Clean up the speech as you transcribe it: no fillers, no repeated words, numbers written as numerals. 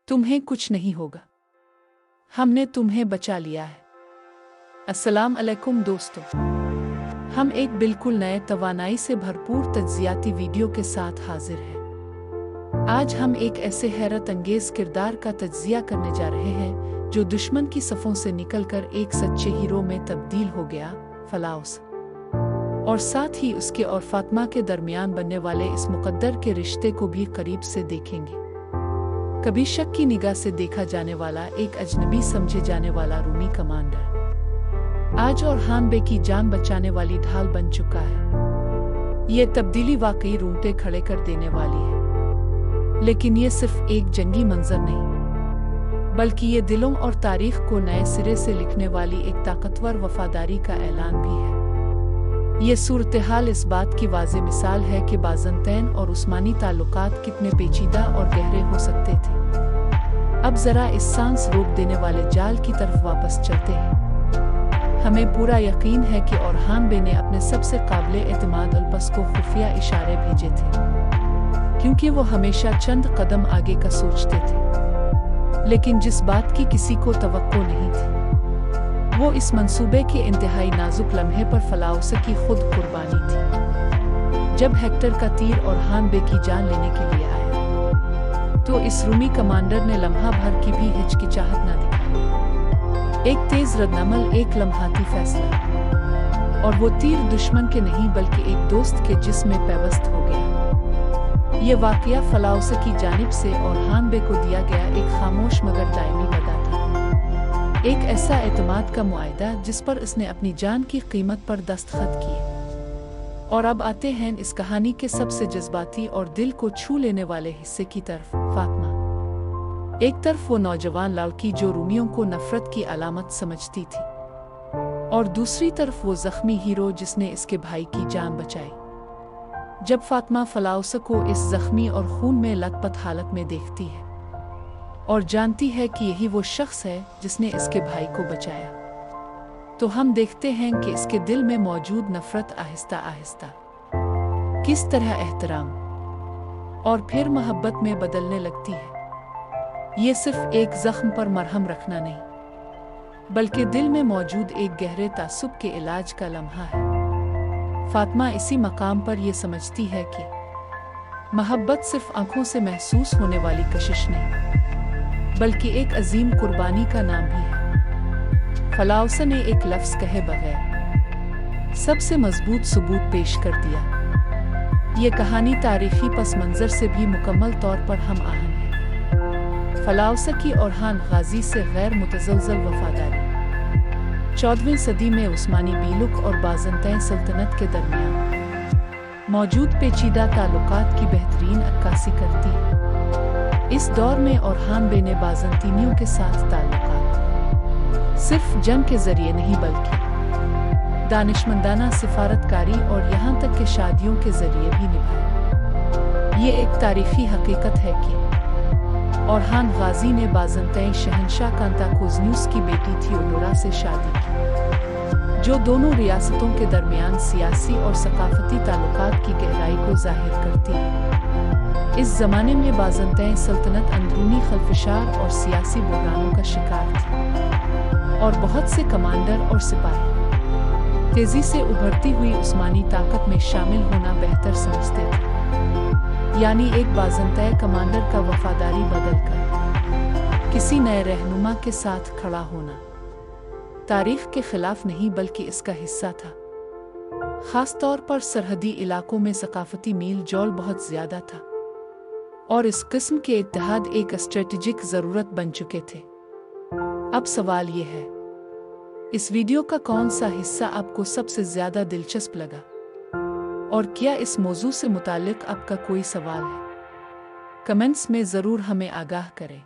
तुम्हें कुछ नहीं होगा, हमने तुम्हें बचा लिया है। अस्सलाम अलैकुम दोस्तों, हम एक बिल्कुल नए तवानाई से भरपूर तज्जियाती वीडियो के साथ हाजिर हैं। आज हम एक ऐसे हैरत अंगेज किरदार का तज्जिया करने जा रहे हैं जो दुश्मन की सफ़ों से निकलकर एक सच्चे हीरो में तब्दील हो गया, फलाउस। और साथ ही उसके और फातिमा के दरमियान बनने वाले इस मुकद्दर के रिश्ते को भी करीब से देखेंगे। कभी शक की निगाह से देखा जाने वाला एक अजनबी समझे जाने वाला रूमी कमांडर आज ओरहान बे की जान बचाने वाली ढाल बन चुका है। ये तब्दीली वाकई रोंगटे खड़े कर देने वाली है। लेकिन ये सिर्फ एक जंगी मंजर नहीं, बल्कि ये दिलों और तारीख को नए सिरे से लिखने वाली एक ताकतवर वफादारी का ऐलान भी है। ये सूरत-ए-हाल इस बात की वाज़ेह मिसाल है कि बाज़ंतैन और उस्मानी ताल्लुकात कितने पेचीदा और गहरे हो सकते थे। अब ज़रा इस सांस रोक देने वाले जाल की तरफ वापस चलते हैं। हमें पूरा यकीन है कि ओरहान बे ने अपने सबसे काबिले एतमाद अल्पस को खुफिया इशारे भेजे थे, क्योंकि वो हमेशा चंद कदम आगे का सोचते थे। लेकिन जिस बात की किसी को तवक्को नहीं थी, वो इस मंसूबे के इंतहाई नाजुक लम्हे पर फलाउस की खुद कुर्बानी थी। जब हेक्टर का तीर ओरहान बे की जान लेने के लिए आया, तो इस रूमी कमांडर ने लम्हा भर की भी हिचकिचाहट न दिखाई। एक तेज रद्दअमल, एक लम्हाती फैसला, और वो तीर दुश्मन के नहीं बल्कि एक दोस्त के जिस्म में पैवस्त हो गया। ये वाकया फलाउस की जानिब से ओरहान बे को दिया गया एक खामोश मगर दायमी वदा था। एक ऐसा एतमाद का मुआहदा जिस पर इसने अपनी जान की कीमत पर दस्तखत किए। और अब आते हैं इस कहानी के सबसे जज्बाती और दिल को छू लेने वाले हिस्से की तरफ। फातिमा एक तरफ वो नौजवान लड़की जो रूमियों को नफरत की अलामत समझती थी, और दूसरी तरफ वो जख्मी हीरो जिसने इसके भाई की जान बचाई। जब फातिमा फलाउस को इस जख्मी और खून में लथपथ हालत में देखती है और जानती है कि यही वो शख्स है जिसने इसके भाई को बचाया, तो हम देखते हैं कि इसके दिल में मौजूद नफरत आहिस्ता आहिस्ता किस तरह एहतराम और फिर मोहब्बत में बदलने लगती है। ये सिर्फ एक जख्म पर मरहम रखना नहीं, बल्कि दिल में मौजूद एक गहरे तासुब के इलाज का लम्हा है। फातिमा इसी मकाम पर यह समझती है कि मोहब्बत सिर्फ आंखों से महसूस होने वाली कशिश नहीं, बल्कि एक अजीम कुर्बानी का नाम भी है। फलाउस ने एक लफ्ज़ कहे बगैर सबसे मजबूत सबूत पेश कर दिया। ये कहानी तारीखी पस मंजर से भी मुकम्मल तौर पर हम आहंग है। फलाउस की ओरहान गाजी से गैर मुतज़लज़ल वफादारी 14वीं सदी में उस्मानी बीलुक और बाज़ंतैन सल्तनत के दरमियान मौजूद पेचीदा ताल्लुकात की बेहतरीन अक्कासी करती है। इस दौर में ओरहान बे ने बाज़ंतीनियों के साथ ताल्लुकात सिर्फ जंग के जरिए नहीं बल्कि दानिशमंदाना सिफारतकारी और यहाँ तक कि शादियों के जरिए भी निभाए। ये एक तारीखी हकीकत है कि ओरहान गाजी ने बाज़ंतैन शहंशाह कांताकोज़न्यूस की बेटी थियोडोरा से शादी की, जो दोनों रियासतों के दरमियान सियासी और सकाफती ताल्लुकात की गहराई को जाहिर करती है। इस जमाने में बाज़ंतैन सल्तनत अंदरूनी खलफशार और सियासी बहरानों का शिकार थी, और बहुत से कमांडर और सिपाही तेजी से उभरती हुई उस्मानी ताकत में शामिल होना बेहतर समझते थे। यानी एक बाज़ंतैन कमांडर का वफादारी बदलकर किसी नए रहनुमा के साथ खड़ा होना तारीख के खिलाफ नहीं बल्कि इसका हिस्सा था। खास तौर पर सरहदी इलाकों में सकाफती मील जौल बहुत ज्यादा था, और इस किस्म के इत्तेहाद एक स्ट्रेटेजिक जरूरत बन चुके थे। अब सवाल ये है, इस वीडियो का कौन सा हिस्सा आपको सबसे ज्यादा दिलचस्प लगा, और क्या इस मौजू से मुताल्लिक आपका कोई सवाल है? कमेंट्स में जरूर हमें आगाह करें।